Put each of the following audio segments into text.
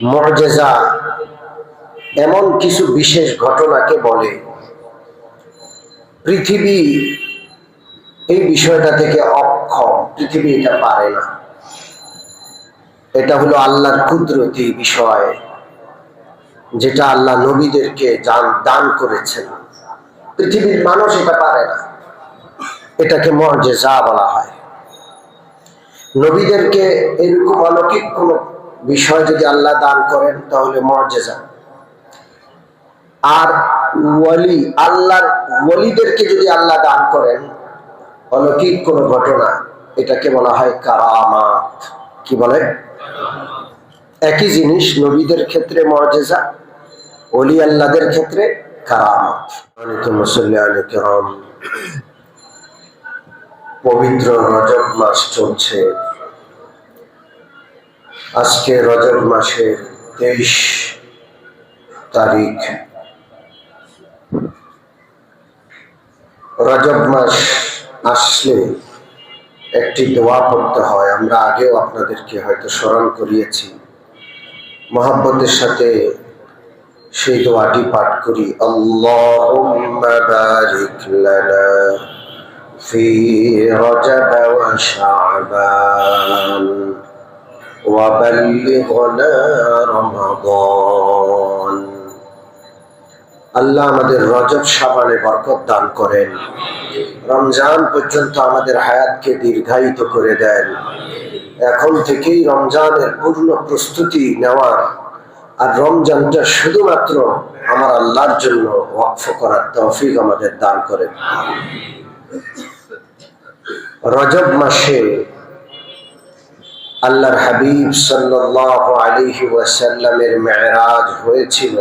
মুআজিজা এমন কিছু বিশেষ ঘটনাকে বলে পৃথিবী এই বিষয়টা থেকে অক্ষম। পৃথিবী এটা পারে না। এটা হলো আল্লাহর কুদরতি বিষয়, যেটা আল্লাহ নবীদেরকে দান করেছেন। পৃথিবীর মানুষ এটা পারে না। এটাকে মুআজিজা বলা হয়। নবীদেরকে এরকম অলৌকিক কোন বিষয় যদি আল্লাহ দান করেন তাহলে মুআজিজা। আর আল্লাহর ওয়ালিদেরকে যদি আল্লাহ দান করেন অলৌকিক কোন ঘটনা, এটাকে বলা হয় কারামাত। কি বলে? একই জিনিস, নবীদের ক্ষেত্রে মুআজিজা, ওলি আল্লাহদের ক্ষেত্রে কারামাত। পবিত্র রজব মাস চলছে। আজকে রজব মাসের 23 তারিখ। রজব মাস আসলে একটি দোয়া পড়তে হয়। আমরা আগেও আপনাদেরকে হয়তো স্মরণ করিয়েছি। মহব্বতের সাথে সেই দোয়াটি পাঠ করি। আল্লাহুম্মা বারিক লানা ফি রজব ওয়া শাবান ওয়া বাল্লিগনা রমাদান। আল্লাহ আমাদের রজব শাবানে বরকত দান করেন, রমজান পর্যন্ত আমাদের হায়াতকে দীর্ঘায়িত করে দেন। এখন থেকেই রমজানের পূর্ণ প্রস্তুতি নেওয়ার, আর রমজানটা শুধুমাত্র আমার আল্লাহর জন্য ওয়াকফ করার তৌফিক আমাদের দান করেন। রজব মাসে আল্লাহর হাবিব সাল্লাল্লাহু আলাইহি ওয়াসাল্লামের মেরাজ হয়েছিল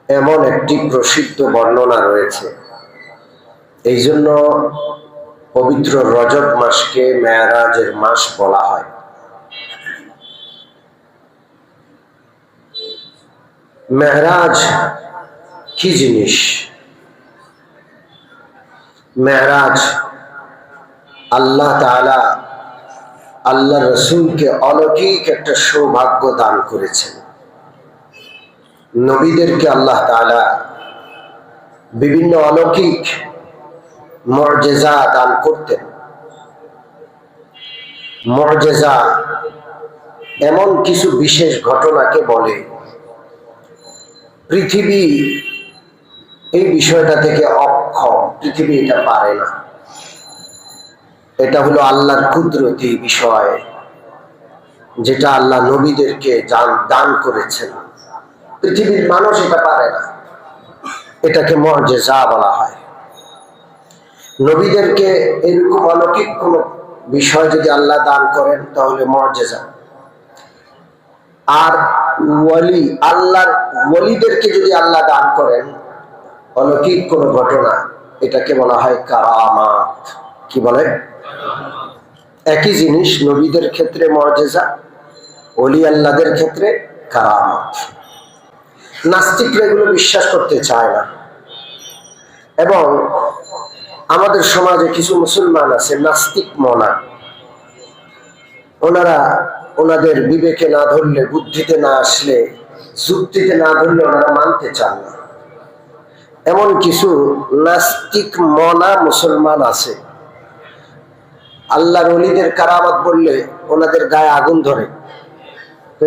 এমন একটি প্রসিদ্ধ বর্ণনা রয়েছে। এই জন্য পবিত্র রজব মাসকে মেরাজের মাস বলা হয়। মেরাজ কি জিনিস? মেরাজ আল্লাহ তাআলা আল্লাহ রসুলকে অলৌকিক একটা সৌভাগ্য দান করেছেন। নবীদেরকে আল্লাহ তাআলা বিভিন্ন অলৌকিক মুআজিজা দান করতেন। মুআজিজা এমন কিছু বিশেষ ঘটনাকে বলে পৃথিবী এই বিষয়টা থেকে অক্ষম। পৃথিবী এটা পারে না। এটা হলো আল্লাহর কুদরতি বিষয়, যেটা আল্লাহ নবীদেরকে দান করেছেন। পৃথিবীর মানুষ এটা পারে না। এটাকে মুআজিজা বলা হয়। নবীদেরকে এরকম অলৌকিক কোন বিষয় যদি আল্লাহ দান করেন তাহলে মুআজিজা। আর আল্লাহর ওয়ালিদেরকে যদি আল্লাহ দান করেন অলৌকিক কোন ঘটনা, এটাকে বলা হয় কারামাত। কি বলে? একই জিনিস, নবীদের ক্ষেত্রে মুআজিজা, ওলি আল্লাহদের ক্ষেত্রে কারামাত। নাস্তিকরা এগুলো বিশ্বাস করতে চায় না। এবং আমাদের সমাজে কিছু মুসলমান আছে নাস্তিক মনা। ওনারা ওনাদের বিবেকে না ধরলে, বুদ্ধিতে না আসলে, যুক্তিতে না ধরলে ওনারা মানতে চান না। এমন কিছু নাস্তিক মনা মুসলমান আছে। আল্লাহর ওলিদের কারামাত বললে ওনাদের গায়ে আগুন ধরে।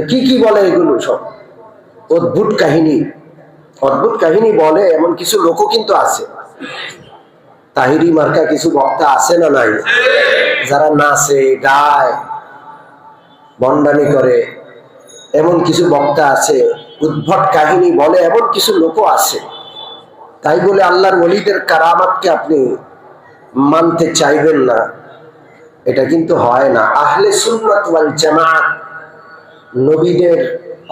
কি কি বলে এগুলো সব অদ্ভুত কাহিনী। অদ্ভুত কাহিনী বলে এমন কিছু লোকও কিন্তু আছে। তাহিরি মার্কা কিছু বক্তা আছে না নাই? যারা নাচে, গায়, ভণ্ডামি করে, এমন কিছু বক্তা আছে। উদ্ভট কাহিনী বলে এমন কিছু লোকও আছে। তাই বলে আল্লাহর ওলিদের কারামাতকে আপনি মানতে চাইবেন না, এটা কিন্তু হয় না। আহলে সুন্নাত ওয়াল জামাত নবীদের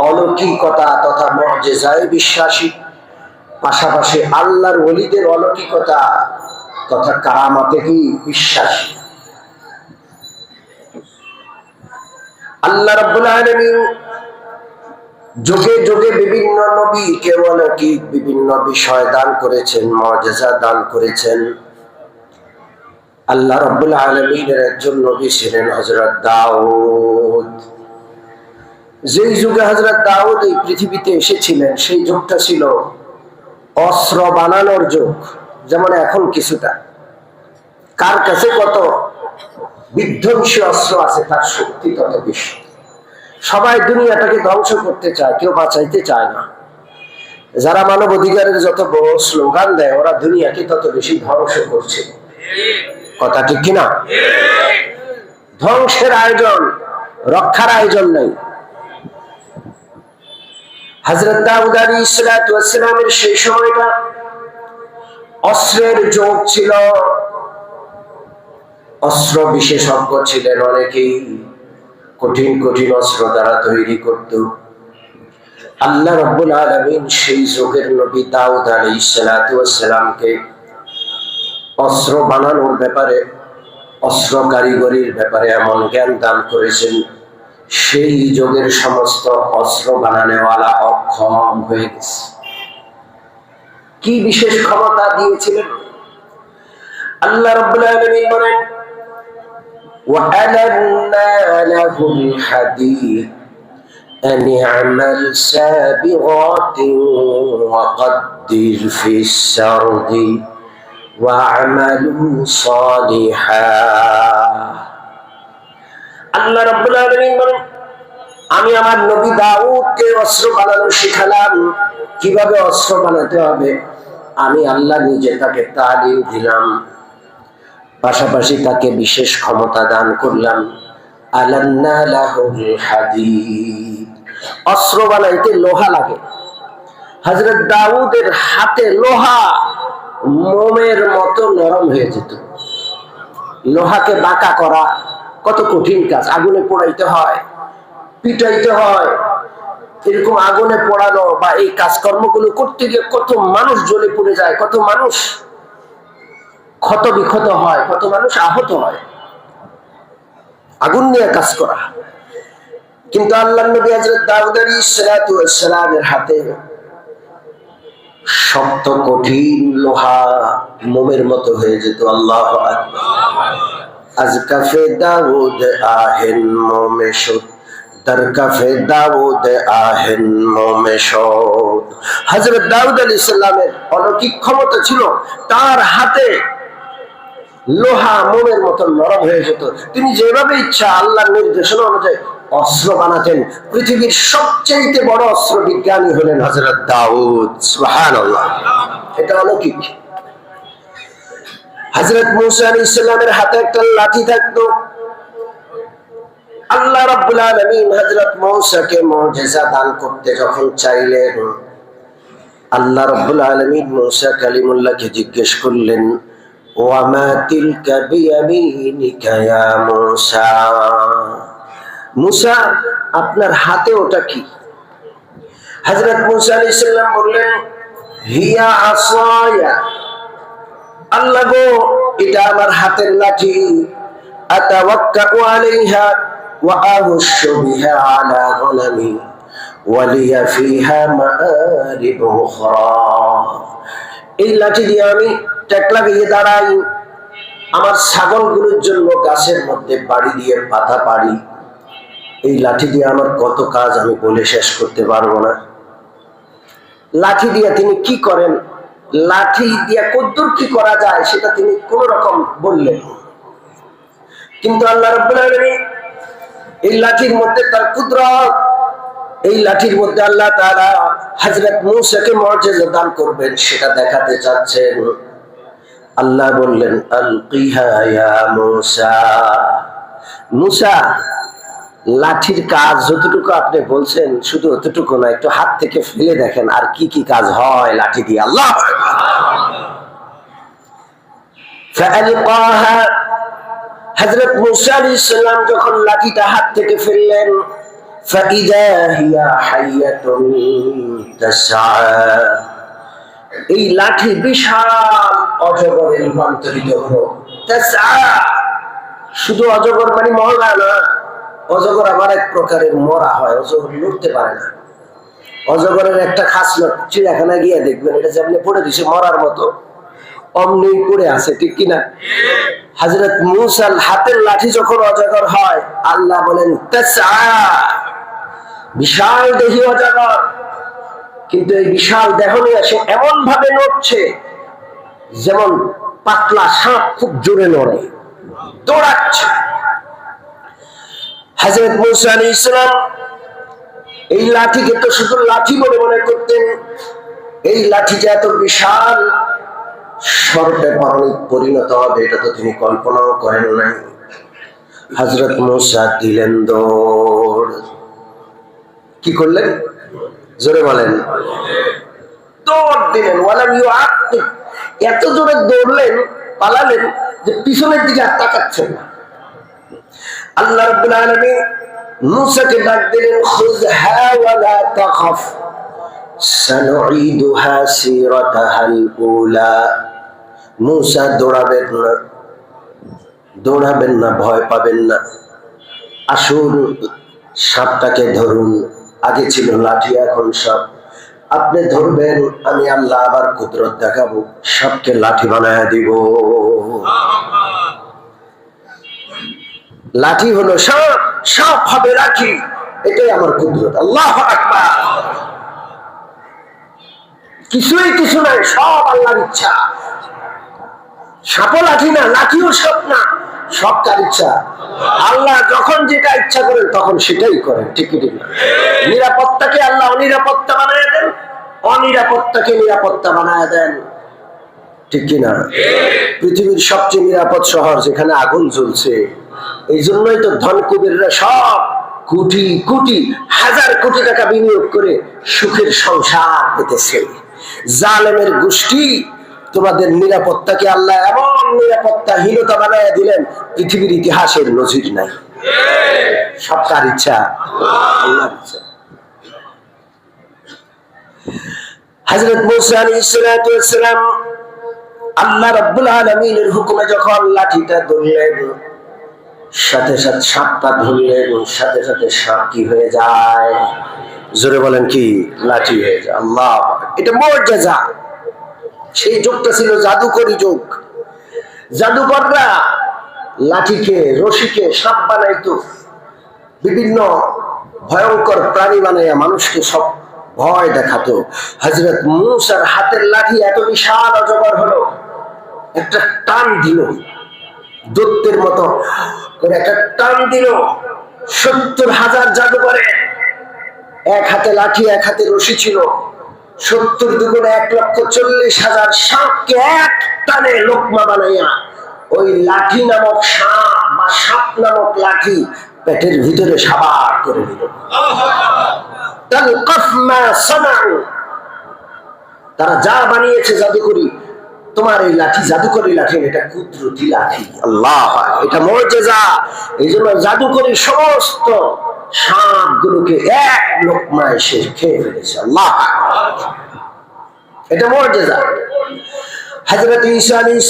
অলৌকিকতা তথা মুআজিজায় বিশ্বাসী, পাশাপাশি আল্লাহর ওলিদের অলৌকিকতা তথা কারামাতে কি বিশ্বাসী। আল্লাহ রাব্বুল আলামিন যুগে যুগে বিভিন্ন নবীকে অলৌকিক বিভিন্ন বিষয় দান করেছেন, মুআজিজা দান করেছেন। আল্লাহ রাব্বুল আলামিনের একজন নবী ছিলেন হযরত দাউদ। যেই যুগে হযরত দাউদ এই পৃথিবীতে এসেছিলেন সেই যুগটা ছিল অস্ত্র বানানোর যুগ, যেমন এখন কিছুটা। কার কাছে কত বিধ্বংসী অস্ত্র আছে তার শক্তি তত বেশি। সবাই দুনিয়াটাকে ধ্বংস করতে চায়, কেউ বাঁচাইতে চায় না। যারা মানব অধিকারের যত বড় স্লোগান দেয় ওরা দুনিয়াকে তত বেশি ধ্বংস করছে। কথা ঠিক কিনা? ধ্বংসের আয়োজন, রক্ষার আয়োজন নেই। হযরত দাউদ আলাইহিস সালাতু ওয়াস সালামের সেই সময়টা অস্ত্রের যুগ ছিল। অস্ত্র বিশেষজ্ঞ ছিলেন অনেকেই, কঠিন কঠিন অস্ত্র দ্বারা তৈরি করত। আল্লাহ রাব্বুল আলামিন সেই যুগের নবী দাউদ আলাইহিস সালাতু ওয়াস সালামকে অস্ত্র বানানোর ব্যাপারে, অস্ত্র কারিগরির ব্যাপারে এমন জ্ঞান দান করেছেন সেই যুগের সমস্ত অস্ত্র বানানোওয়ালা অক্ষম হয়ে গেছে। কি বিশেষ ক্ষমতা দিয়েছিলেন আল্লাহ রাব্বুল আলামিন বলেন, وَأَلَنَّا لَهُ الْحَدِيدَ أَنِ اعْمَلْ سَابِغَاتٍ وَقَدِّرْ فِي السَّرْدِ وَاعْمَلُوا صَالِحًا। আল্লাহ রাব্বুল আলামিন বলেন, আমি আমার নবী দাউদকে অস্ত্র বানানো শিখালাম। কিভাবে অস্ত্র বানাতে হবে আমি আল্লাহ নিজে তাকে তালিম দিলাম, পাশাপাশি তাকে বিশেষ ক্ষমতা দান করলাম। আলান্না লাহুল হাদীদ, অস্ত্র বানাইতে লোহা লাগে। হযরত দাউদের হাতে লোহা মোমের মতো নরম হয়ে যেত। লোহাকে বাঁকা করা কত কঠিন কাজ, আগুনে পোড়াইতে হয়, পিটাইতে হয়। এরকম আগুনে পোড়ানো বা এই কাজকর্মগুলো করতে গিয়ে কত মানুষ জ্বলে পুড়ে যায়, কত মানুষ ক্ষত বিক্ষত হয়, কত মানুষ আহত হয়, আগুন নিয়ে কাজ করা। কিন্তু আল্লাহর নবী হযরত দাউদ আলাইহিস সালাতু ওয়াস সালামের হাতে শক্ত কঠিন লোহা মোমের মতো হয়ে যেত। আল্লাহু আকবার। আজ কাফে দাউদ আহেন মোমে শোধ, در কাফে দাউদ আহেন মোমে শোধ। হযরত দাউদ আলাইহিস সালামের অলৌকিক ক্ষমতা ছিল, তার হাতে লোহা মোমের মতো নরম হয়ে যেত। তিনি যেভাবে ইচ্ছা আল্লাহর নির্দেশনা অনুযায়ী অস্ত্র বানাতেন। পৃথিবীর সবচেয়ে বড় অস্ত্র বিজ্ঞানী হলেন হযরত দাউদ। সুবহানাল্লাহ, এটা অলৌকিক। হযরত মূসা আলাইহিস সালামের হাতে একটা লাঠি থাকতো। আল্লাহ রাব্বুল আলামিন হযরত মূসাকে মুজিজা দান করতে যখন চাইলেন, আল্লাহ রাব্বুল আলামিন মূসা কালিমুল্লাহকে জিজ্ঞেস করলেন, ওয়ামা তিলকা বিয়ামিনিকা ইয়া মূসা, মূসা আপনার হাতে ওটা কি? হযরত মূসা আলাইহিস সালাম বললেন, হিয়া আসায়া, আল্লাহ গো এটা আমার হাতের লাঠি। আতাওয়াক্কাউ আলাইহা ওয়া আহুশু বিহা আলা গনামি ওয়া লিয়া ফিহা মাআরিব উখরা। এই লাঠি দিয়ে আমি টেকলা দিয়ে দাঁড়াই, আমার ছাগলগুলোর জন্য গাছের মধ্যে বাড়ি দিয়ে পাতা পাড়ি। এই লাঠি দিয়ে আমার কত কাজ আমি বলে শেষ করতে পারবো না। লাঠি দিয়ে তিনি কি করেন, লাঠি দিয়ে কদ্দুর কি করা যায় সেটা তিনি কোন রকম বললেন। কিন্তু আল্লাহ রাব্বুল আলামিন এই লাঠির মধ্যে তার কুদরত, এই লাঠির মধ্যে আল্লাহ তাআলা হযরত মূসাকে মুজিজা দান করবেন সেটা দেখাতে চাচ্ছেন। আল্লাহ বললেন, আলকিহা ইয়া মূসা, মূসা লাঠির কাজ যতটুকু আপনি বলছেন শুধু অতটুকু না, একটু হাত থেকে ফেলে দেখেন আর কি কি কাজ হয় লাঠি দিয়ে। আল্লাহ ফাআলকাহা, হযরত মূসা আলাইহিস সালাম যখন লাঠিটা হাত থেকে ফেললেন, ফাইযা হিয়া হাইয়াতুন তাসআ, এই লাঠি বিশাল অজগরে রূপান্তরিত হলো। তাসআ, শুধু অজগর মানে মরা না, অজগর আবার এক প্রকারের মরা হয়, অজগর লড়তে পারে না। অজগরের একটা খাসলত, চিড়িয়াখানায় গিয়ে দেখবেন এটা যেমনি পড়ে দিছে মরার মতো, অমনি পড়ে আছে, ঠিক কিনা? হযরত মূসার হাতের লাঠি যখন অজগর হয়, আল্লাহ বলেন তাসআ, বিশাল দেহী অজগর, কিন্তু এই বিশাল দেহ নিয়ে সে এমন ভাবে নড়ছে যেমন পাতলা সাপ খুব জোরে নড়ে, দৌড়াচ্ছে। হযরত মূসা আলাইহিস সালাম এই লাঠিকে তো শুধু লাঠি বলে মনে করতেন, এই লাঠি যে এত বিশাল সর্পে পরিণত হবে এটা তো তিনি কল্পনাও করেন নাই। হযরত মূসা দিলেন দৌড়। কি করলেন? জোরে বলেন। দৌড় দিলেন। ওয়ালাম ইউআকিব, এত জোরে দৌড়লেন, পালালেন যে পিছনের দিকে আর তাকাচ্ছেন না। আল্লাহ রাব্বুল আলামিন মূসাকে ডাক দিলেন, খুযহা ওয়ালা তাখাফ সানুঈদুহা সিরাতাহাল উলা। মূসা দৌড়াবেন না, ভয় পাবেন না, আসুন সাপটাকে ধরুন। আগে ছিল লাঠি, এখন সাপ। আপনি ধরবেন, আমি আল্লাহ আবার কুদরত দেখাবো, সাপকে লাঠি বানায় দিব। লাঠি হলো সাপ, সাপ হবে লাঠি, এটাই আমার কুদরত। আল্লাহু আকবার। কিছুই কিছু নাই, সব আল্লাহর ইচ্ছা। সাপও লাঠি না, লাঠিও সাপ না, সব কার ইচ্ছা? আল্লাহ যখন যেটা ইচ্ছা করেন তখন সেটাই করেন, ঠিক না? নিরাপত্তাকে আল্লাহ অনিরাপত্তা বানায় দেন, অনিরাপত্তাকে নিরাপত্তা বানায় দেন, ঠিক কিনা? পৃথিবীর সবচেয়ে নিরাপদ শহর যেখানে আগুন জ্বলছে, এই জন্যই তো ধনকুবেররা সব কোটি কোটি হাজার কোটি টাকা বিনিয়োগ করে সুখের সংসার পেতেছে। জালেমের গোষ্ঠী, তোমাদের নিরাপত্তাকে আল্লাহ এমন নিরাপত্তাহীনতা বানায় দিলেন, পৃথিবীর ইতিহাসের নজির নাই। সব কার ইচ্ছা? আল্লাহর ইচ্ছা। হযরত মূসা আলাইহিস সালাম আল্লাহ রাব্বুল আলামিনের হুকুমে যখন লাঠিটা ধরলেন, সাথে সাথে সাপটা ধরলেন, সাথে সাথে সাপ কি হয়ে যায়? জোরে বলেন, কি? লাঠি হয়ে যায়। আল্লাহ, এটা মুআজিজা। সেই যুগটা ছিল জাদুকরি যুগ। জাদুকররা লাঠিকে, রশিকে সাপ বানাইতো, বিভিন্ন ভয়ঙ্কর প্রাণী বানাইয়া মানুষকে সব ভয় দেখাতো। হযরত মূসার হাতের লাঠি এত বিশাল অজগর হলো, একটা টান দিল, দৈত্যের মতো করে একটা টান দিল। 70,000 জাদুকরে, এক হাতে লাঠি এক হাতে রশি ছিল। 70 দুগুণে 1,40,000 সাপকে এক টানে লোকমা বানাইয়া ওই লাঠি নামক সাপ বা সাপ নামক লাঠি পেটের ভিতরে সাবার করে দিল। তারা যা বানিয়েছে জাদুকরি, তোমার এই লাঠি জাদুকরি লাঠি, এটা কুদরতি লাঠি। আল্লাহ, এটা মুআজিজা। এই জন্য জাদুকরি সমস্ত সাপগুলোকে এক লোকমায় সে খেয়ে ফেলেছে। আল্লাহ, এটা মুআজিজা। হযরত ঈসা আলাইহিস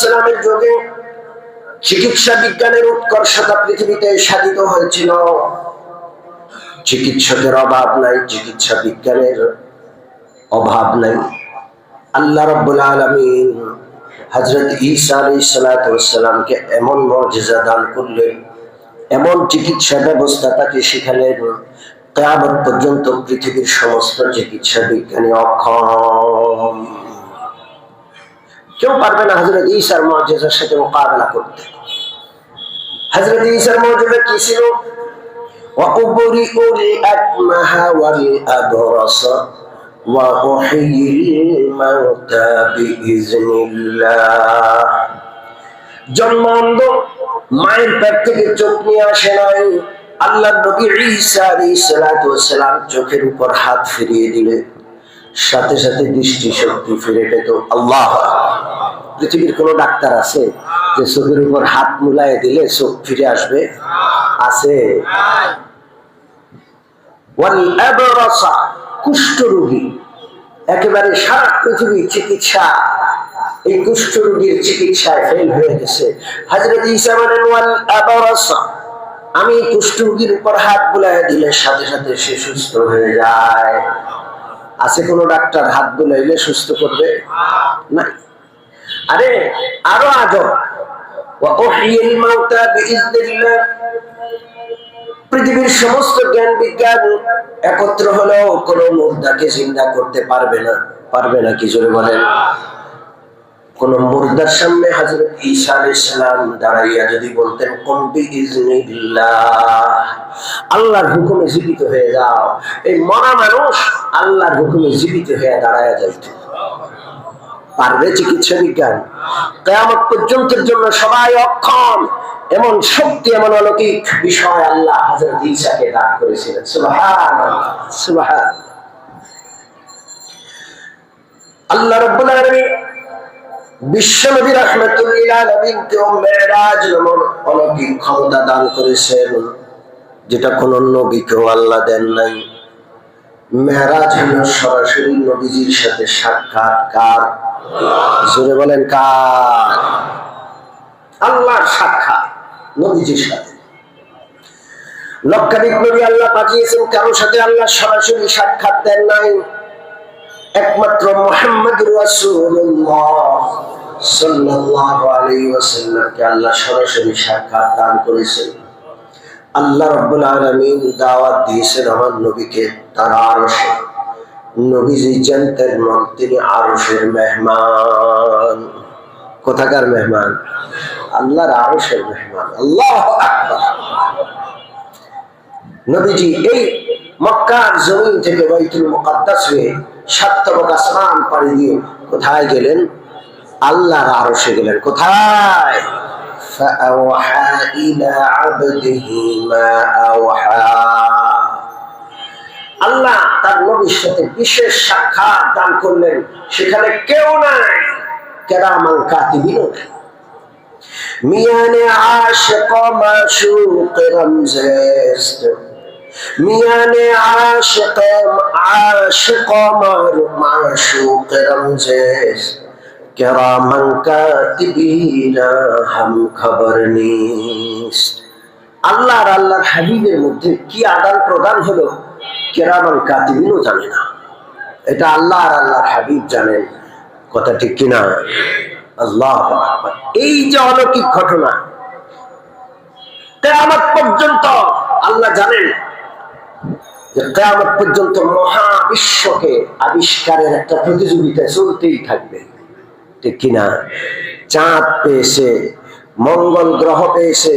সালামের যুগে চিকিৎসা বিজ্ঞানের উৎকর্ষতা পৃথিবীতে সাধিত হয়েছিল। চিকিৎসকের অভাব নাই, চিকিৎসা বিজ্ঞানের অভাব নাই। আল্লাহ রাব্বুল আলামিন হযরত ঈসা আলাইহিস সালামকে এমন মুআজিজা দান করলেন, এমন চিকিৎসা ব্যবস্থা তাকে শিখালেন, কিয়ামত পর্যন্ত পৃথিবীর সমস্ত চিকিৎসা বিজ্ঞানী অক্ষম। কেউ পারবে না হযরত ঈসার মুআজিজার সাথে মোকাবেলা করতে। হযরত ঈসার মুআজিজা কি ছিল? ওয়া উবরিউল আকমাহা ওয়াল আবরাসা ওয়া উহয়িল মাউতা বিইজনিল্লাহ। জন্মান্ধ মায়ের পেট থেকে চোখ নিয়ে আসে নাই, আল্লাহর নবী ঈসা আলাইহিস সালাম চোখের উপর হাত ফিরিয়ে দিলে সাথে সাথে দৃষ্টি শক্তি ফিরে পেত। আল্লাহ, পৃথিবীর কোন ডাক্তার আছে যে চোখের উপর হাত মুলায় দিলে চোখ ফিরে আসবে? আছে? ওয়াল আবরাসা, কুষ্ঠ রোগী, একেবারে সারা পৃথিবী চিকিৎসা এই কুষ্ঠ রোগীর চিকিৎসায় ফেল হয়ে গেছে। হযরত ঈসা বলেন, ওয়াল আবরাসা, আমি কুষ্ঠ রোগীর উপর হাত বুলায় দিলে সাথে সাথে সে সুস্থ হয়ে যায়। আছে কোন ডাক্তার হাত বুলাইলে সুস্থ করবে? না। আরে আরো আজব, ওয়া উহয়িল মাউতা বিইজনিল্লাহ, পৃথিবীর সমস্ত জ্ঞান বিজ্ঞান একত্র হলেও কোন মুর্দাকে জিন্দা করতে পারবে না। পারবে না? কি জোরে বলেন? কোন মুর্দার সামনে হযরত ঈসা আলাইহিস সালাম দাঁড়াইয়া যদি বলতেন কুম বিইজনিল্লাহ, আল্লাহর হুকুমে জীবিত হয়ে যাও, এই মরা মানুষ আল্লাহর হুকুমে জীবিত হয়ে দাঁড়ায়া যাইত। পারবে চিকিৎসা বিজ্ঞান? কিয়ামত পর্যন্তের জন্য সবাই অক্ষম। এমন শক্তি, এমন অলৌকিক বিষয় আল্লাহ হযরত ঈসাকে দান করেছিলেন। সুবহানাল্লাহ, সুবহানাল্লাহ। আল্লাহ রাব্বুল আলামিন বিশ্বনবী রাহমাতুল লিল আলামিনকে মেরাজ নামক অলৌকিক ক্ষমতা দান করেছেন, যেটা কোন নবীকেও আল্লাহ দেন নাই। মেরাজ হলো সরাসরি নবীজির সাথে সাক্ষাৎ। কার? জোরে বলেন কার? আল্লাহর সাক্ষাৎ নবীজির সাথে। লক্ষাধিক নবী আল্লাহ পাঠিয়েছেন, কারোর সাথে আল্লাহ সরাসরি সাক্ষাৎ দেন নাই। একমাত্র মুহাম্মদুর রাসূলুল্লাহ সাল্লাল্লাহু আলাইহি ওয়াসাল্লামকে আল্লাহ সরাসরি সাক্ষাৎ দান করেছেন। আল্লাহ রাব্বুল আলামিন দাওয়াত দিয়েছেন আমার নবীকে তার আরশে। নবীজি জানতেন তিনি আরশের মেহমান। কোথাকার মেহমান? আল্লাহর আরশের মেহমান। আল্লাহু আকবার। নবীজি এই মক্কার জমিন থেকে বাইতুল মুকাদ্দাস হয়ে ৭ তবক আসমান পাড়ি দিয়ে কোথায় গেলেন? আল্লাহর আরশে গেলেন। কোথায়? فأوحى إلى عبده ما أوحى। আল্লাহ তার নবীর সাথে বিশেষ সাক্ষাৎ দান করলেন। সেখানে কেউ নাই, কিরামান কাতিবিন নাই। মিয়ানে আশিক মাশুক রমজান, মিয়ানে আশিক মাশুক রমজান, কিরামান কাতিবিনা হাম খবর নিস। আল্লাহ আর আল্লাহর হাবিবের মধ্যে কি আদান প্রদান হলো কিরামান কাতিবিনও জানে না। এটা আল্লাহ আর আল্লাহর হাবিব জানেন। কথা ঠিক কিনা? আল্লাহু আকবার। এই যে অলৌকিক ঘটনা, কিয়ামত পর্যন্ত আল্লাহ জানেন যে কিয়ামত পর্যন্ত মহাবিশ্বকে আবিষ্কারের একটা প্রতিযোগিতা চলতেই থাকবে। ঠিক কিনা? চাঁদ পেয়েছে, মঙ্গল গ্রহ পেয়েছে,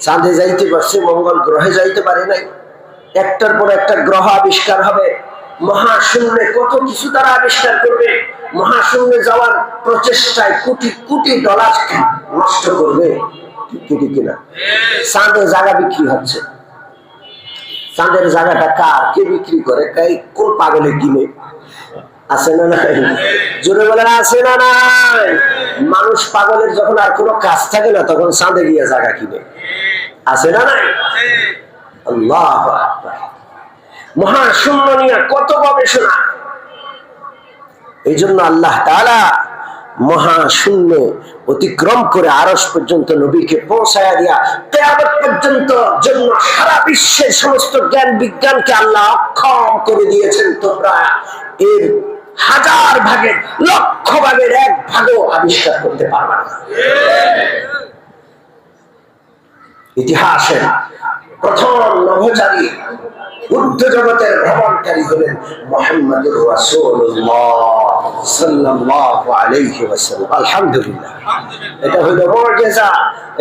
চাঁদে যাইতে পারছে, মঙ্গল গ্রহে যাইতে পারে নাই। একটার পর একটা গ্রহ আবিষ্কার হবে। মহাশূন্যে কত কিছু তারা আবিষ্কার করবে। মহাশূন্যে যাওয়ার প্রচেষ্টায় কোটি কোটি ডলার নষ্ট করবে। ঠিক কিনা? চাঁদে জায়গা বিক্রি হচ্ছে। চাঁদের জায়গাটা কার? কে বিক্রি করে? কোন পাগলে কিনে? আছে না নাই? জোরে বলেন আছে না নাই? মানুষ পাগলের যখন আর কোনো কাজ থাকে না, তখন চাঁদে গিয়ে জায়গা কিনে। আছে না নাই? আল্লাহু আকবার। মহাশূন্য নিয়ে কত গবেষণা। এই জন্য আল্লাহ তাআলা মহাশূন্য অতিক্রম করে আরশ পর্যন্ত নবীকে পৌঁছায়া দিয়া কিয়ামত পর্যন্ত জন্য সারা বিশ্বের সমস্ত জ্ঞান বিজ্ঞানকে আল্লাহ অক্ষম করে দিয়েছেন। তোমরা এর 1000 ভাগের, লক্ষ ভাগের 1 ভাগও আবিষ্কার করতে পারবে না। ইতিহাসের প্রথম নভোচারী, বুদ্ধ জগতের ভ্রমণকারী হলেন মুহাম্মদুর রাসূলুল্লাহ সাল্লাল্লাহু আলাইহি ওয়াসাল্লাম। আলহামদুলিল্লাহ। এটা হলো মুজিজা,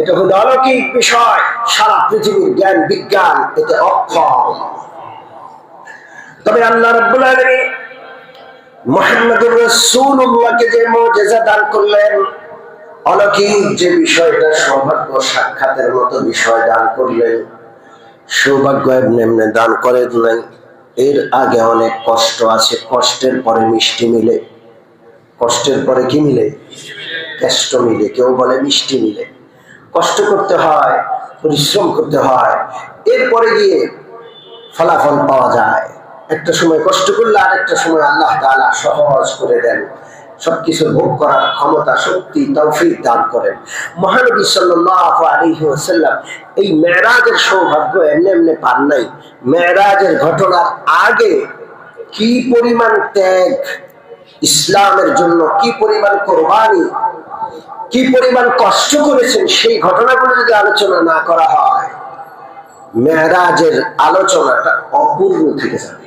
এটা হলো অলৌকিক বিষয়। সারা পৃথিবীর জ্ঞান বিজ্ঞান এতে অক্ষম। তবে আল্লাহ রাব্বুল আলামিন মুহাম্মদুর রাসূলুল্লাহকে যে মুজিজা দান করলেন, অলৌকিক যে বিষয়টা, সৌভাগ্য সাক্ষাতের মতো বিষয় দান করলেন, সৌভাগ্য এমনি দান করেন নাই। এর আগে অনেক কষ্ট আছে, কষ্টের পরে মিষ্টি মিলে। কষ্টের পরে কি মিলে? কষ্ট মিলে। কেউ বলে মিষ্টি মিলে। কষ্ট করতে হয়, পরিশ্রম করতে হয়, এরপরে গিয়ে ফলাফল পাওয়া যায়। একটা সময় কষ্ট করলে আরেকটা সময় আল্লাহ তাআলা সহজ করে দেন। সবকিছু ভোগ করার ক্ষমতা, শক্তি, তৌফিক দান করেন। মহানবী সাল্লাল্লাহু আলাইহি ওয়াসাল্লাম এই মেরাজের সৌভাগ্য এমনি এমনি পান নাই। মেরাজের ঘটনার আগে কি পরিমাণ ত্যাগ ইসলামের জন্য, কি পরিমাণ কোরবানি, কি পরিমাণ কষ্ট করেছেন, সেই ঘটনাগুলো যদি আলোচনা না করা হয়, মেরাজের আলোচনাটা অপূর্ণ থেকে যাবে।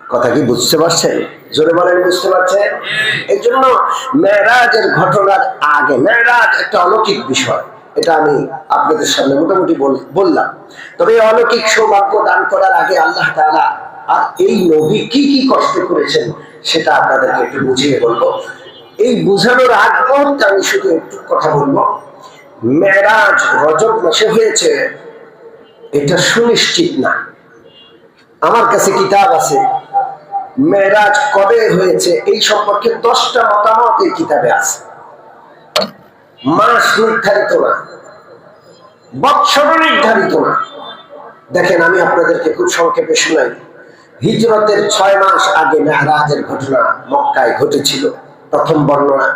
কথা কি বুঝতে পারছেন? জোরে বলেন, বুঝতে পারছেন? এই জন্য মেরাজের ঘটনার আগে, মেরাজ একটা অলৌকিক বিষয়, এটা আমি আপনাদের সামনে মোটামুটি বললাম। তবে এই অলৌকিক সৌভাগ্য দান করার আগে আল্লাহ তাআলা আর এই নবী কি কি কষ্ট করেছেন সেটা আপনাদেরকে একটু বুঝিয়ে বলবো। এই বুঝানোর আগ মুহূর্তে আমি শুধু একটু কথা বলবো। মেরাজ রজব মাসে হয়েছে এটা সুনিশ্চিত না। আমার কাছে কিতাব আছে, মেরাজ কবে হয়েছে এই সম্পর্কে 10টা মতামত এই কিতাবে আছে। মাস নির্ধারিত না, বৎসর নির্ধারিত না। দেখেন, আমি আপনাদেরকে খুব সংক্ষেপে শোনাই। হিজরতের 6 মাস আগে মেরাজের ঘটনা মক্কায় ঘটেছিল, প্রথম বর্ণনা।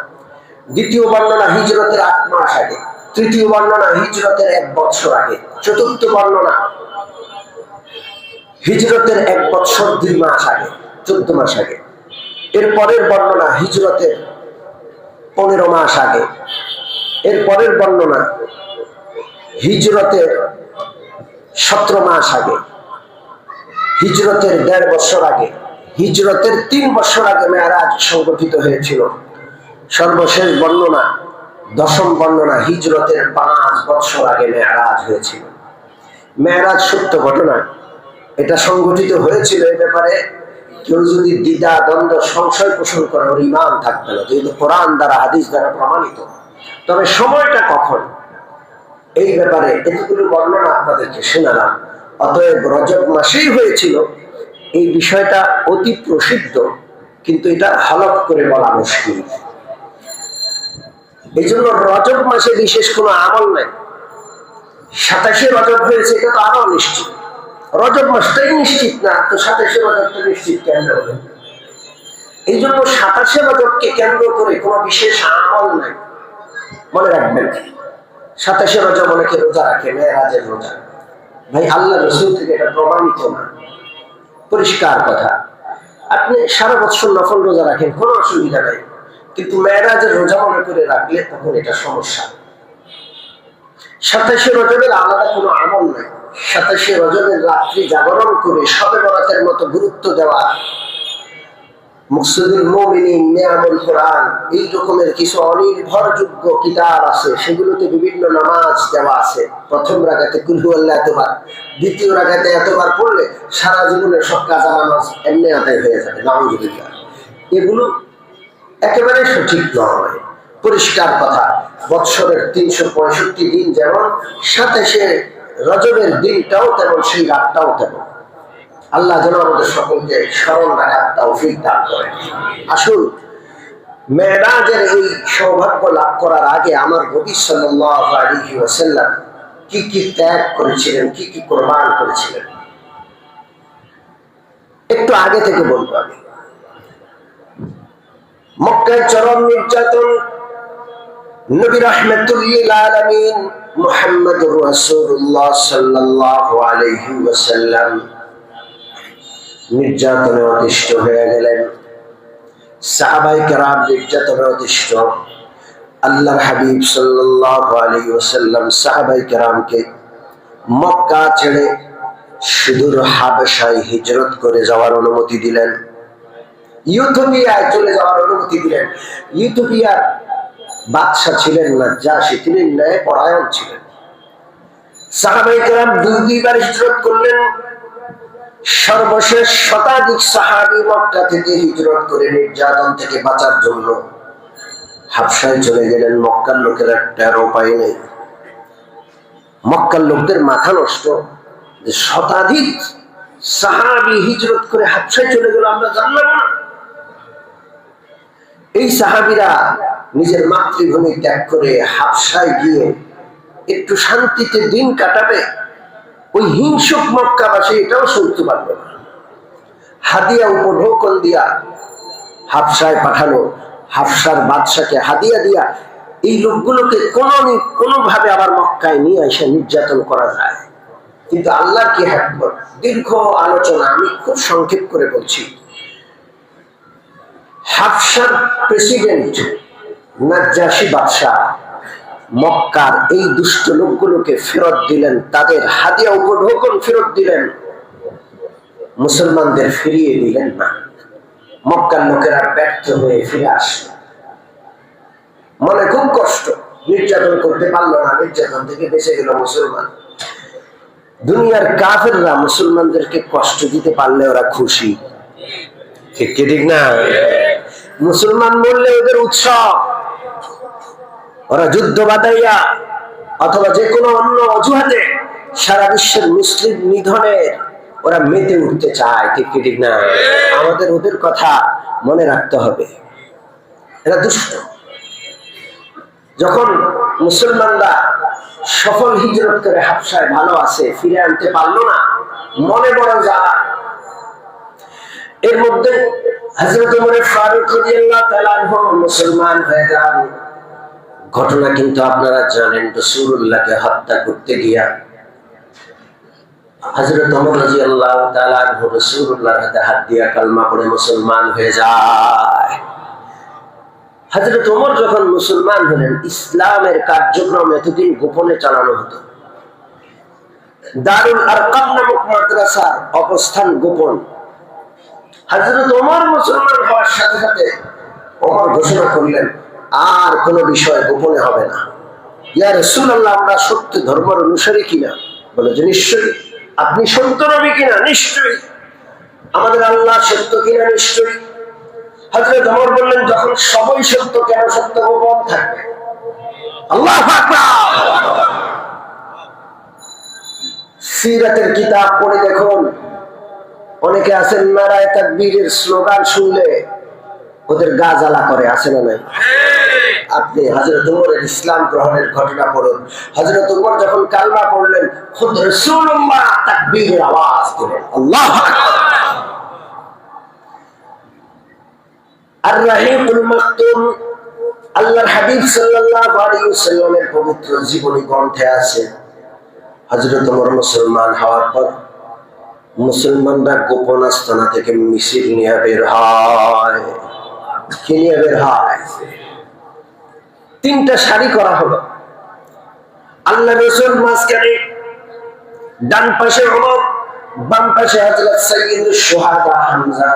দ্বিতীয় বর্ণনা হিজরতের 8 মাস আগে। তৃতীয় বর্ণনা হিজরতের 1 বছর আগে। চতুর্থ বর্ণনা হিজরতের 1 বছর 2 মাস আগে, 14 মাস আগে। এর পরের বর্ণনা হিজরতের 15 মাস আগে। এর পরের বর্ণনা হিজরতের 17 মাস আগে। হিজরতের 1.5 বছর আগে। হিজরতের 3 বছর আগে মেরাজ সংগঠিত হয়েছিল। সর্বশেষ বর্ণনা, 10ম বর্ণনা, হিজরতের 5 বছর আগে মেরাজ হয়েছিল। মেরাজ সত্য ঘটনা, এটা সংগঠিত হয়েছিল। এই ব্যাপারে কেউ যদি দ্বিধা দ্বন্দ্ব সংশয় পোষণ করে, ওর ঈমান থাকবে না, যেহেতু কোরআন দ্বারা হাদিস দ্বারা প্রমাণিত। তবে সময়টা কখন, এই ব্যাপারে এতগুলো বর্ণনা আপনাদেরকে শোনালাম। অতএব রজব মাসেই হয়েছিল, এই বিষয়টা অতি প্রসিদ্ধ, কিন্তু এটা হলফ করে বলা মুশকিল। এই জন্য রজব মাসে বিশেষ কোনো আমল নাই। 27শে রজব হয়েছে, এটা তো আরো নিশ্চিত। রজব মাসটাই নিশ্চিত না, তো 27শে রজবটা নিশ্চিত কেন হবে? এই জন্য 27শে রজবকে কেন্দ্র করে কোনো বিশেষ আমল নাই। মনে রাখবেন, 27শে রজব অনেকে রোজা রাখে, মেরাজের রোজা। ভাই, আল্লাহ রাসূল থেকে এটা প্রমাণিত না, পরিষ্কার কথা। আপনি সারা বছর নফল রোজা রাখেন, কোনো অসুবিধা নাই, কিন্তু মেরাজের রোজা মনে করে রাখলে তখন এটা সমস্যা। 27শে রজবের আলাদা কোনো আমল নাই। 27শে রজবের রাত্রি জাগরণ করে শবে বরাতের মতো গুরুত্ব দেওয়া, মুকসিদুল মুমিনিন, নিয়ামুল কোরআন, এই রকমের কিছু অনির্ভরযোগ্য কিতাব আছে, সেগুলোতে বিভিন্ন নামাজ দেওয়া আছে। প্রথম রাকাতে কুল হুয়াল্লাহ এতবার, দ্বিতীয় রাকাতে এতবার পড়লে সারা জীবনের সব কাজা নামাজ এমনি আদায় হয়ে যাবে, নাউযুবিল্লাহ। এগুলো একেবারে সঠিক নয়, পরিষ্কার কথা। বৎসরের 365 দিন যেমন, 27শে রজবের দিনটাও তেমন, সেই রাতটাও তেমন। আল্লাহ যেন আমাদের সকলকে স্মরণ রাখার তৌফিক দান করেন। আসুন, মেরাজের এই সৌভাগ্য লাভ করার আগে আমার নবী সাল্লাল্লাহু আলাইহি ওয়াসাল্লাম কি কি ত্যাগ করেছিলেন, কি কি কুরবান করেছিলেন, একটু আগে থেকে বলবো আমি। মক্কায় চরম নির্যাতন, নবী রাহমাতুল লিল আলামিন মুহাম্মদুর রাসূলুল্লাহ সাল্লাল্লাহু আলাইহি ওয়াসাল্লাম নির্যাতনে অতিষ্ঠ হয়ে গেলেন। সাহাবায়ে কেরাম নির্যাতনে অতিষ্ঠ। আল্লাহর হাবিব সাল্লাল্লাহু আলাইহি ওয়াসাল্লাম সাহাবায়ে কেরামকে মক্কা ছেড়ে সুদূর হাবশায় হিজরত করে যাওয়ার অনুমতি দিলেন। ইথিওপিয়ায় চলে যাওয়ার অনুমতি দিলেন। ইথিওপিয়ার বাদশা ছিলেন নাজ্জাশী, তিনি ন্যায়পরায়ণ ছিলেন। সাহাবায়ে কেরাম দুইবার হিজরত করলেন। সর্বশেষ শতাধিক সাহাবী মক্কা থেকে হিজরত করে নির্যাতন থেকে বাঁচার জন্য হাবশায় চলে গেলেন। মক্কার লোকেরা টের উপায় নেই। মক্কার লোকদের মাথা নষ্ট যে শতাধিক সাহাবী হিজরত করে হাবশায় চলে গেল, আমরা জানলাম না। এই সাহাবীরা নিজের মাতৃভূমি ত্যাগ করে হাবশায় গিয়ে একটু শান্তিতে দিন কাটাবে, ওই হিংসুক মক্কাবাসী এটাও শুনতে পারবে না। হাদিয়া উপঢৌকন দিয়া হাবশায় পাঠালো। হাবশার বাদশাকে হাদিয়া দিয়া এই লোকগুলোকে কোনোভাবে আবার মক্কায় নিয়ে এসে নির্যাতন করা যায়। কিন্তু আল্লাহর কি হিকমত, দীর্ঘ আলোচনা, আমি খুব সংক্ষেপ করে বলছি। হাবশার প্রেসিডেন্ট নাজ্জাশী বাদশা, মক্কার এই দুষ্ট লোকগুলোকে ফেরত দিলেন, তাদের হাদিয়া উপঢৌকন ফেরত দিলেন, মুসলমানদের ফিরিয়ে দিলেন না। মক্কার লোকেরা ব্যর্থ হয়ে ফিরে আসলো, মনে খুব কষ্ট, নির্যাতন করতে পারলো না, নির্যাতন থেকে বেঁচে গেল মুসলমান। দুনিয়ার কাফেররা মুসলমানদেরকে কষ্ট দিতে পারলে ওরা খুশি, ঠিক কি ঠিক না? মুসলমান বললে ওদের উৎসব, ওরা যুদ্ধ বাঁধাইয়া অথবা যে কোনো অন্য অজুহাতে সারা বিশ্বের মুসলিম নিধনের ওরা মেতে উঠতে চায়, ঠিক কি ঠিক না? আমাদের ওদের কথা মনে রাখতে হবে, এরা দুষ্ট। যখন মুসলমানরা সফল হিজরত করে হাবশায় ভালো আছে, ফিরে আনতে পারলো না, মনে বড় জ্বালা। এর মধ্যে হযরত ওমর ফারুক রাদিয়াল্লাহু তাআলা আনহু মুসলমান হয়ে যান। ঘটনা কিন্তু আপনারা জানেন, রাসূলুল্লাহকে হত্যা করতে গিয়া হযরত ওমর রাদিয়াল্লাহু তাআলা আনহু রাসূলুল্লাহর হাতে হাত দিয়া কালমা পড়ে মুসলমান হয়ে যায়। হযরত ওমর যখন মুসলমান হলেন, ইসলামের কার্যক্রম এতদিন গোপনে চালানো হতো। দারুল আরকাম নামক মাদ্রাসার অবস্থান গোপন। হযরত ওমর মুসলমান হওয়ার সাথে সাথে ওমর ঘোষণা করলেন, আর কোন বিষয় গোপনে হবে না। ইয়া রাসূলুল্লাহ, আমরা সত্য ধর্মের অনুসারী কিনা? বলে যে নিশ্চয়ই। আপনি সত্য নবী কিনা? নিশ্চয়ই। আমাদের আল্লাহ সত্য কিনা? নিশ্চয়ই। হযরত ওমর বললেন, যখন সবই সত্য, কেন সত্য গোপন থাকবে? আল্লাহু আকবার। সিরাতের কিতাব পড়ে দেখুন, অনেকে আছেন নারায়ে তাকবীরের স্লোগান শুনলে ওদের গা জ্বালা করে, আছে না নাই? আপনি হযরত ওমরের ইসলাম গ্রহণের ঘটনা পড়ুন। হযরত ওমর যখন কালমা পড়লেন, খুদ রাসূলুল্লাহ তাকবীরের আওয়াজ দিলেন, আল্লাহু আকবার। আর রাহিকুল মাকতুম, আল্লাহর হাবিব সাল্লাল্লাহু আলাইহি ওয়াসাল্লামের পবিত্র জীবনী গ্রন্থে আছে, হযরত ওমর মুসলমান হওয়ার পর মুসলমানরা গোপন আস্তানা থেকে মিছিল নিয়ে বের হয়। কি নিয়ে বের হয়? 3টা সারি করা হলো। আল্লাহ রাসূল মাঝখানে, ডান পাশে ওমর, বাম পাশে হযরত সাইয়্যিদুশ শুহাদা হামজা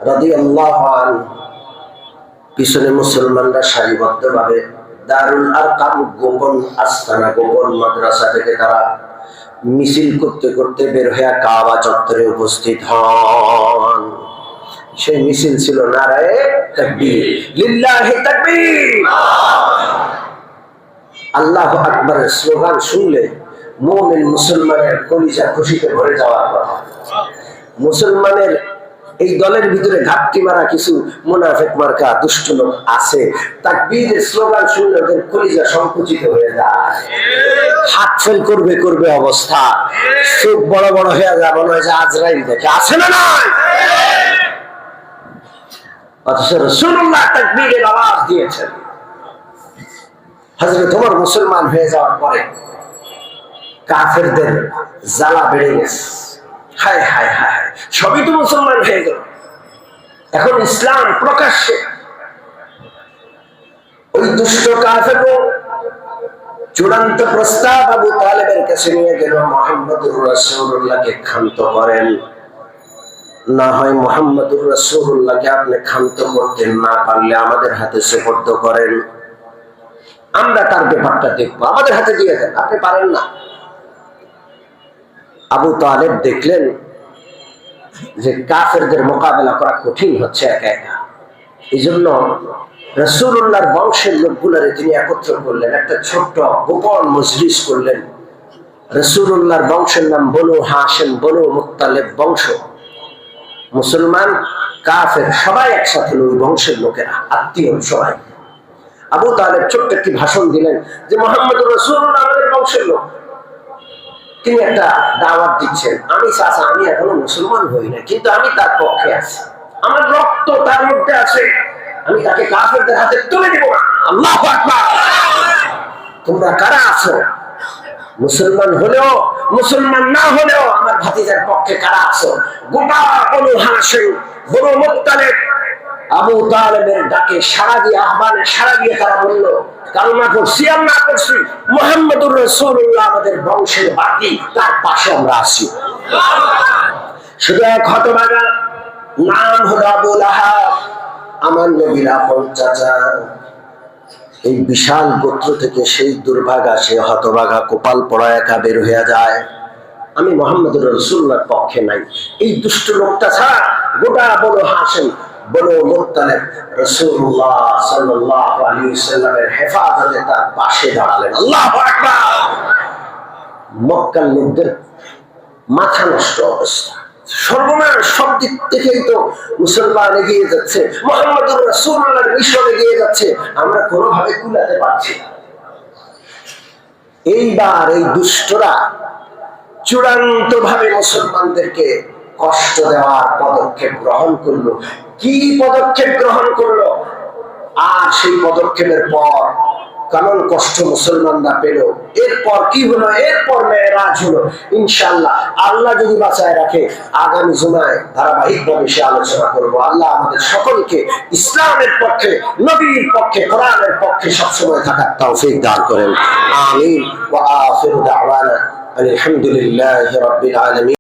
রাদিয়াল্লাহু আনহু, পিছনে মুসলমানরা সারিবদ্ধভাবে দারুল আরকাম গোপন আস্তানা, গোপন মাদ্রাসা থেকে তারা মিছিল করতে করতে বের হয়ে কাবা চত্বরে উপস্থিত হন। সেই মিছিল ছিল নারায়ে তাকবীর, লিল্লাহি তাকবীর, আল্লাহু আকবারের স্লোগান শুনলে মুমিন মুসলমানের কলিজা খুশিতে ভরে যাওয়ার কথা। মুসলমানের এই দলের ভিতরে ঘাপটি মারা কিছু মুনাফিক মার্কা দুষ্ট লোক আছে, তাকবীরের স্লোগান শুনলে ওদের কলিজা সংকুচিত হয়ে যায়, হাত ফেল করবে করবে অবস্থা, চোখ বড় বড় হয়ে যায়, মনে হয় যে আজরাইল দেখে, আছে না নাই? অথচ রাসূলুল্লাহ তাকবীরের আওয়াজ দিয়েছেন। হযরত ওমর মুসলমান হয়ে যাওয়ার পরে কাফেরদের জ্বালা বেড়ে গেছে। হায় হায় হায়, সবই তো মুসলমান হয়ে গেল, এখন ইসলাম প্রকাশ্যে। ওই দুষ্ট কাফেরও চূড়ান্ত প্রস্তাব আবু তালেবের কাছে নিয়ে গেল, মুহাম্মদুর রাসূলুল্লাহকে ক্ষান্ত করেন, না হয় মুহাম্মদুর রাসূলুল্লাহকে আপনি ক্ষান্ত করতে না পারলে আমাদের হাতে সুপর্দ করেন, আমরা তার ব্যাপারটা দেখবো, আমাদের হাতে দিয়ে দেন, আপনি পারেন না। আবু তালেব দেখলেন যে কাফেরদের মোকাবেলা করা কঠিন হচ্ছে একা একা, এই জন্য রাসূলুল্লাহর বংশের লোকগুলোরে তিনি একত্র করলেন, একটা ছোট্ট গোপন মজলিস করলেন। রাসূলুল্লাহর বংশের নাম বনু হাশিম, বনু মুত্তালিব বংশ। মুসলমান কাফের সবাই একসাথে, ওই বংশের লোকেরা, আত্মীয় সবাই। আবু তালেব ছোট্ট একটি ভাষণ দিলেন যে মুহাম্মদুর রাসূলুল্লাহ আমাদের বংশের লোক। তিনি একটা দাওয়াত দিচ্ছেন, আমি চাচা, আমি এখনো মুসলমান হই না, কিন্তু আমি তার পক্ষে আছি, আমার রক্ত তার মধ্যে আছে, আমি তাকে কাফেরদের হাতে তুলে দেব না। আল্লাহু আকবার। তোমরা কারা আছো? মুসলমান হলেও মুসলমান না হলেও আমার ভাতিজার পক্ষে কারা আছো? গোটা বনু হাশিম, বনু মুত্তালিব আবু তালেবের ডাকে সাড়া দিয়ে, আহ্বানে সাড়া দিয়ে তারা বলল, কালমা করছি আর না করছি, মুহাম্মদুর রাসূলুল্লাহ আমাদের বংশের বাতি, তার পাশে আমরা আছি। শুধু এক হতভাগা, নাম হলো আবু লাহাব, আমার নবীর আপন চাচা। এই বিশাল গোত্র থেকে সেই দুর্ভাগা, সে হতভাগা কপাল পড়া একা বের হয়ে যায়, আমি মুহাম্মদুর রাসূলুল্লাহর পক্ষে নাই। এই দুষ্ট লোকটা ছাড়া গোটা বনু হাশিম, বনু মুত্তালিব রাসূলুল্লাহ সাল্লাল্লাহু আলাইহি ওয়াসাল্লামের হেফাজতে তার পাশে দাঁড়ালেন। আল্লাহু আকবার। মক্কার লোকদের মাথা নষ্ট অবস্থা, সর্বনাশ, সব দিক থেকেই তো মুসলমান এগিয়ে যাচ্ছে, মুহাম্মদুর রাসূলুল্লাহর মিশন এগিয়ে যাচ্ছে, আমরা কোনোভাবে কুলাতে পারছি না। এইবার এই দুষ্টরা চূড়ান্ত ভাবে মুসলমানদেরকে কষ্ট দেওয়ার পদক্ষেপ গ্রহণ করলো। কি পদক্ষেপ গ্রহণ করলো? আর সেই পদক্ষেপের পর কেমন কষ্ট মুসলমানরা পেল, এরপর কি হলো, এরপর মেরাজ হলো। ইনশাআল্লাহ আল্লাহ যদি বাঁচায় রাখে আগামী জুমায় ধারাবাহিকভাবে সে আলোচনা করবো। আল্লাহ আমাদের সকলকে ইসলামের পক্ষে, নবীর পক্ষে, কোরআনের পক্ষে সবসময় থাকার তৌফিক দান করেন। আমিন। ওয়া আখিরু দাওয়ানা আলহামদুলিল্লাহি রাব্বিল আলামিন।